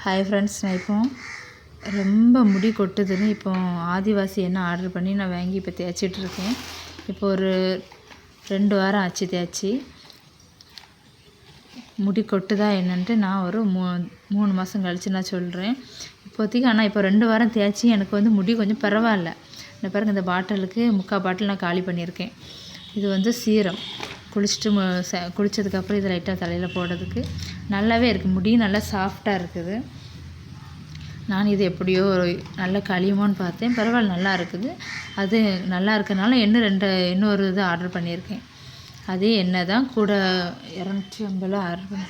Hi friends, நான் இப்போ ரொம்ப முடி கொட்டுதுன்னு இப்போ ஆதிவாசி எண்ணெய் ஆர்டர் பண்ணி நான் வாங்கி இப்போ தேய்ச்சிட்ருக்கேன். இப்போ ஒரு 2 வாரம் ஆச்சு தேய்ச்சி. முடி கொட்டுதா என்னன்ட்டு நான் ஒரு 3 மாதம் கழித்து நான் சொல்கிறேன் இப்போதைக்கு. ஆனால் இப்போ 2 வாரம் தேய்ச்சி எனக்கு வந்து முடி கொஞ்சம் பரவாயில்ல. இந்த பாருங்கள், இந்த பாட்டிலுக்கு 3/4 பாட்டில் நான் காலி பண்ணியிருக்கேன். இது வந்து சீரம். குளித்ததுக்கப்புறம் இது லைட்டாக தலையில் போடுறதுக்கு நல்லாவே இருக்குது. முடியும் நல்லா சாஃப்டாக இருக்குது. நான் இது எப்படியோ நல்லா கழியுமோன்னு பார்த்தேன். பரவாயில்ல, நல்லா இருக்குது. அது நல்லா இருக்கிறனால இன்னொரு இது ஆர்டர் பண்ணியிருக்கேன். அதே எண்ணெய் தான் கூட 250 ஆர்டர் பண்ணி